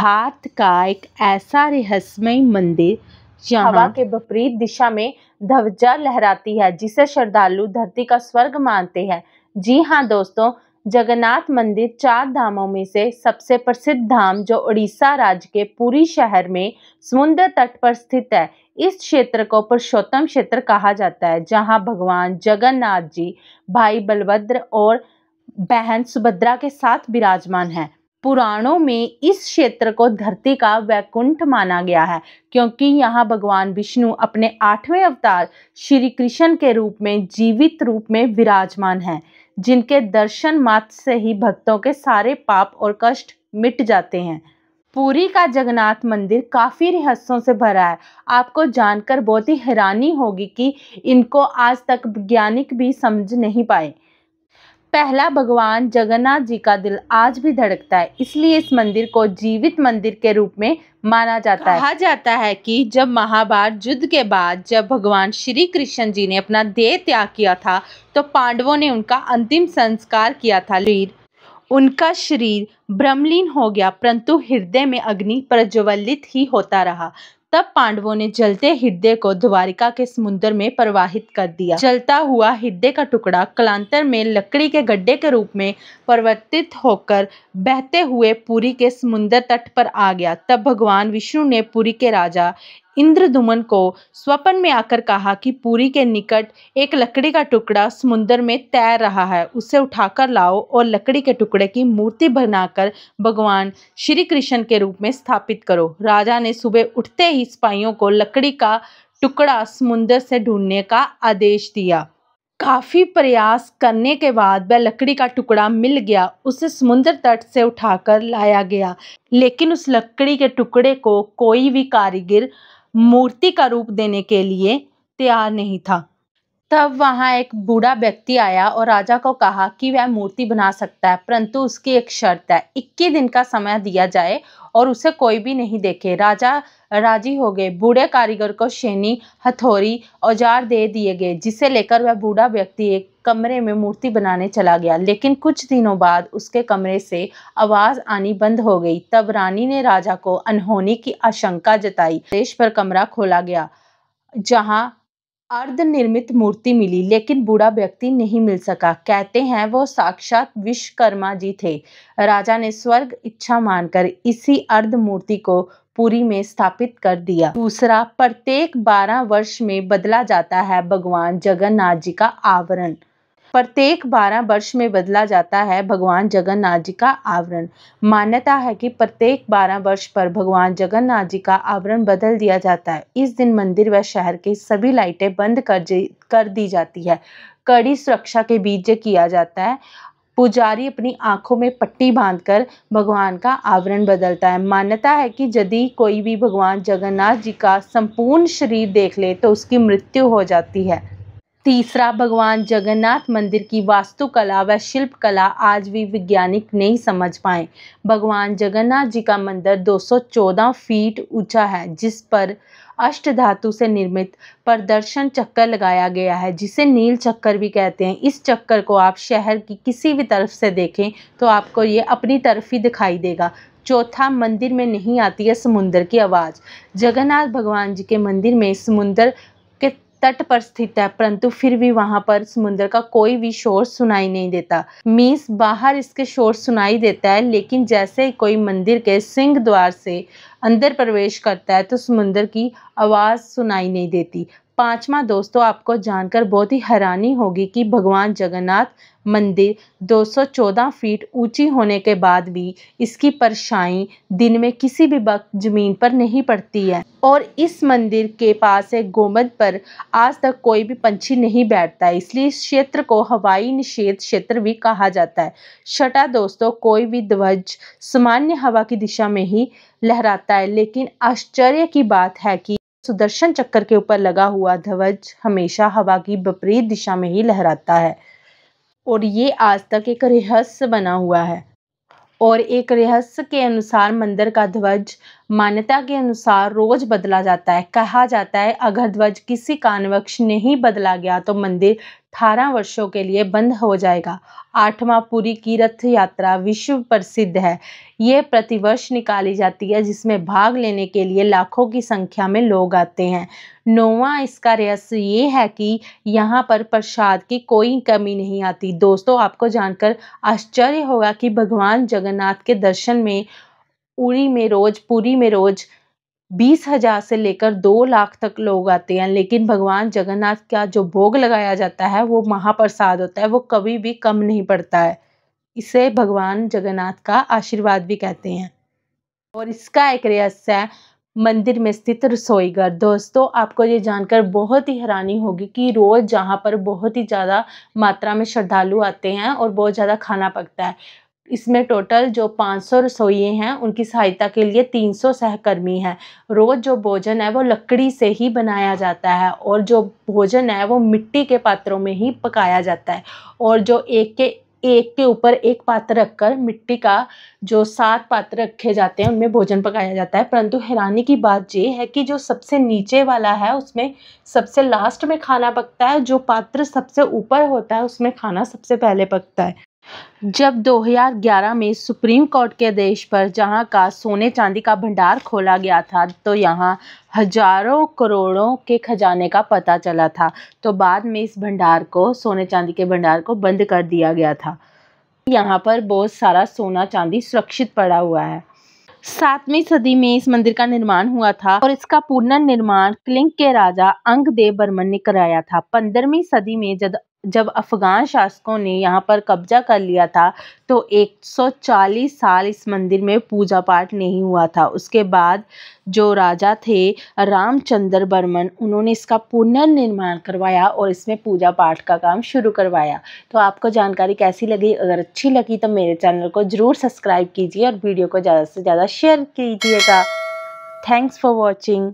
भारत का एक ऐसा रहस्यमय मंदिर हवा के विपरीत दिशा में ध्वजा लहराती है, जिसे श्रद्धालु धरती का स्वर्ग मानते हैं। जी हाँ दोस्तों, जगन्नाथ मंदिर 4 धामों में से सबसे प्रसिद्ध धाम, जो उड़ीसा राज्य के पुरी शहर में समुद्र तट पर स्थित है। इस क्षेत्र को पुरुषोत्तम क्षेत्र कहा जाता है, जहाँ भगवान जगन्नाथ जी भाई बलभद्र और बहन सुभद्रा के साथ विराजमान हैं। पुराणों में इस क्षेत्र को धरती का वैकुंठ माना गया है, क्योंकि यहाँ भगवान विष्णु अपने 8वें अवतार श्री कृष्ण के रूप में जीवित रूप में विराजमान हैं, जिनके दर्शन मात्र से ही भक्तों के सारे पाप और कष्ट मिट जाते हैं। पुरी का जगन्नाथ मंदिर काफी रहस्यों से भरा है। आपको जानकर बहुत ही हैरानी होगी कि इनको आज तक वैज्ञानिक भी समझ नहीं पाए। पहला, भगवान जगन्नाथ जी का दिल आज भी धड़कता है, इसलिए इस मंदिर को जीवित मंदिर के रूप में माना जाता है। कहा जाता है कि जब महाभारत युद्ध के बाद जब भगवान श्री कृष्ण जी ने अपना देह त्याग किया था, तो पांडवों ने उनका अंतिम संस्कार किया था। उनका शरीर ब्रह्मलीन हो गया, परंतु हृदय में अग्नि प्रज्वलित ही होता रहा। तब पांडवों ने जलते हृदय को द्वारिका के समुद्र में प्रवाहित कर दिया। जलता हुआ हृदय का टुकड़ा कालांतर में लकड़ी के गड्ढे के रूप में परिवर्तित होकर बहते हुए पुरी के समुद्र तट पर आ गया। तब भगवान विष्णु ने पुरी के राजा इंद्रदुमन को स्वप्न में आकर कहा कि पुरी के निकट एक लकड़ी का टुकड़ा समुद्र में तैर रहा है, उसे उठाकर लाओ और लकड़ी के टुकड़े की मूर्ति बनाकर भगवान श्री कृष्ण के रूप में स्थापित करो। राजा ने सुबह उठते ही सिपाहियों को लकड़ी का टुकड़ा समुद्र से ढूंढने का आदेश दिया। काफी प्रयास करने के बाद वह लकड़ी का टुकड़ा मिल गया। उसे समुद्र तट से उठाकर लाया गया, लेकिन उस लकड़ी के टुकड़े को कोई भी कारीगर मूर्ति का रूप देने के लिए तैयार नहीं था। तब वहां एक बूढ़ा व्यक्ति आया और राजा को कहा कि वह मूर्ति बना सकता है, परंतु उसकी एक शर्त है, 21 दिन का समय दिया जाए और उसे कोई भी नहीं देखे। राजा राजी हो गए। बूढ़े कारीगर को छेनी, हथौड़ी, औजार दे दिए गए, जिसे लेकर वह बूढ़ा व्यक्ति एक कमरे में मूर्ति बनाने चला गया। लेकिन कुछ दिनों बाद उसके कमरे से आवाज आनी बंद हो गई। तब रानी ने राजा को अनहोनी की आशंका जताई। देश पर कमरा खोला गया, जहां अर्धनिर्मित मूर्ति मिली, लेकिन बूढ़ा व्यक्ति नहीं मिल सका। कहते हैं वो साक्षात विश्वकर्मा जी थे। राजा ने स्वर्ग इच्छा मानकर इसी अर्ध मूर्ति को पुरी में स्थापित कर दिया। दूसरा, प्रत्येक 12 वर्ष में बदला जाता है भगवान जगन्नाथ जी का आवरण। प्रत्येक 12 वर्ष में बदला जाता है भगवान जगन्नाथ जी का आवरण। मान्यता है कि प्रत्येक 12 वर्ष पर भगवान जगन्नाथ जी का आवरण बदल दिया जाता है। इस दिन मंदिर व शहर की सभी लाइटें बंद कर दी जाती है। कड़ी सुरक्षा के बीच ये किया जाता है। पुजारी अपनी आंखों में पट्टी बांधकर भगवान का आवरण बदलता है। मान्यता है कि यदि कोई भी भगवान जगन्नाथ जी का संपूर्ण शरीर देख ले तो उसकी मृत्यु हो जाती है। तीसरा, भगवान जगन्नाथ मंदिर की वास्तुकला व शिल्पकला आज भी वैज्ञानिक नहीं समझ पाए। भगवान जगन्नाथ जी का मंदिर 214 फीट ऊंचा है, जिस पर अष्टधातु से निर्मित प्रदर्शन चक्कर लगाया गया है, जिसे नील चक्कर भी कहते हैं। इस चक्कर को आप शहर की किसी भी तरफ से देखें तो आपको ये अपनी तरफ ही दिखाई देगा। चौथा, मंदिर में नहीं आती है समुद्र की आवाज़। जगन्नाथ भगवान जी के मंदिर में समुद्र के तट पर स्थित है, परंतु फिर भी वहां पर समुद्र का कोई भी शोर सुनाई नहीं देता। मींस बाहर इसके शोर सुनाई देता है, लेकिन जैसे ही कोई मंदिर के सिंह द्वार से अंदर प्रवेश करता है तो समुद्र की आवाज सुनाई नहीं देती। पांचवा दोस्तों, आपको जानकर बहुत ही हैरानी होगी कि भगवान जगन्नाथ मंदिर 214 फीट ऊंची होने के बाद भी इसकी परछाई दिन में किसी भी वक्त जमीन पर नहीं पड़ती है, और इस मंदिर के पास एक गुंबद पर आज तक कोई भी पंछी नहीं बैठता है, इसलिए इस क्षेत्र को हवाई निषेध क्षेत्र भी कहा जाता है। छठा दोस्तों, कोई भी ध्वज सामान्य हवा की दिशा में ही लहराता है, लेकिन आश्चर्य की बात है कि सुदर्शन चक्र के ऊपर लगा हुआ ध्वज हमेशा हवा की विपरीत दिशा में ही लहराता है, और ये आज तक एक रहस्य बना हुआ है। और एक रहस्य के अनुसार मंदिर का ध्वज मान्यता के अनुसार रोज बदला जाता है। कहा जाता है अगर ध्वज किसी कारणवश नहीं बदला गया तो मंदिर 18 वर्षों के लिए बंद हो जाएगा। 8वां पुरी की रथ यात्रा विश्व प्रसिद्ध है। ये प्रतिवर्ष निकाली जाती है, जिसमें भाग लेने के लिए लाखों की संख्या में लोग आते हैं। 9वां इसका रहस्य ये है कि यहाँ पर प्रसाद की कोई कमी नहीं आती। दोस्तों, आपको जानकर आश्चर्य होगा कि भगवान जगन्नाथ के दर्शन में पुरी में रोज 20,000 से लेकर 2 लाख तक लोग आते हैं। लेकिन भगवान जगन्नाथ का जो भोग लगाया जाता है वो महाप्रसाद होता है, वो कभी भी कम नहीं पड़ता है। इसे भगवान जगन्नाथ का आशीर्वाद भी कहते हैं। और इसका एक रहस्य है मंदिर में स्थित रसोई घर। दोस्तों, आपको ये जानकर बहुत ही हैरानी होगी कि रोज जहाँ पर बहुत ही ज़्यादा मात्रा में श्रद्धालु आते हैं और बहुत ज़्यादा खाना पकता है। इसमें टोटल जो 500 रसोइये हैं, उनकी सहायता के लिए 300 सहकर्मी हैं। रोज जो भोजन है वो लकड़ी से ही बनाया जाता है और जो भोजन है वो मिट्टी के पात्रों में ही पकाया जाता है। और जो एक के ऊपर एक पात्र रखकर मिट्टी का जो 7 पात्र रखे जाते हैं, उनमें भोजन पकाया जाता है। परंतु हैरानी की बात ये है कि जो सबसे नीचे वाला है उसमें सबसे लास्ट में खाना पकता है, जो पात्र सबसे ऊपर होता है उसमें खाना सबसे पहले पकता है। जब 2011 में सुप्रीम कोर्ट के आदेश पर जहां का सोने चांदी का भंडार खोला गया था, तो यहां हजारों करोड़ों के खजाने का पता चला था। तो बाद में इस भंडार को, सोने चांदी के भंडार को बंद कर दिया गया था। यहाँ पर बहुत सारा सोना चांदी सुरक्षित पड़ा हुआ है। 7वीं सदी में इस मंदिर का निर्माण हुआ था और इसका पुनर्निर्माण कलिंग के राजा अंगदेव बर्मन ने कराया था। 15वीं सदी में जब अफगान शासकों ने यहाँ पर कब्जा कर लिया था, तो 140 साल इस मंदिर में पूजा पाठ नहीं हुआ था। उसके बाद जो राजा थे रामचंद्र बर्मन, उन्होंने इसका पुनर्निर्माण करवाया और इसमें पूजा पाठ का काम शुरू करवाया। तो आपको जानकारी कैसी लगी? अगर अच्छी लगी तो मेरे चैनल को ज़रूर सब्सक्राइब कीजिए और वीडियो को ज़्यादा से ज़्यादा शेयर कीजिएगा। Thanks for watching.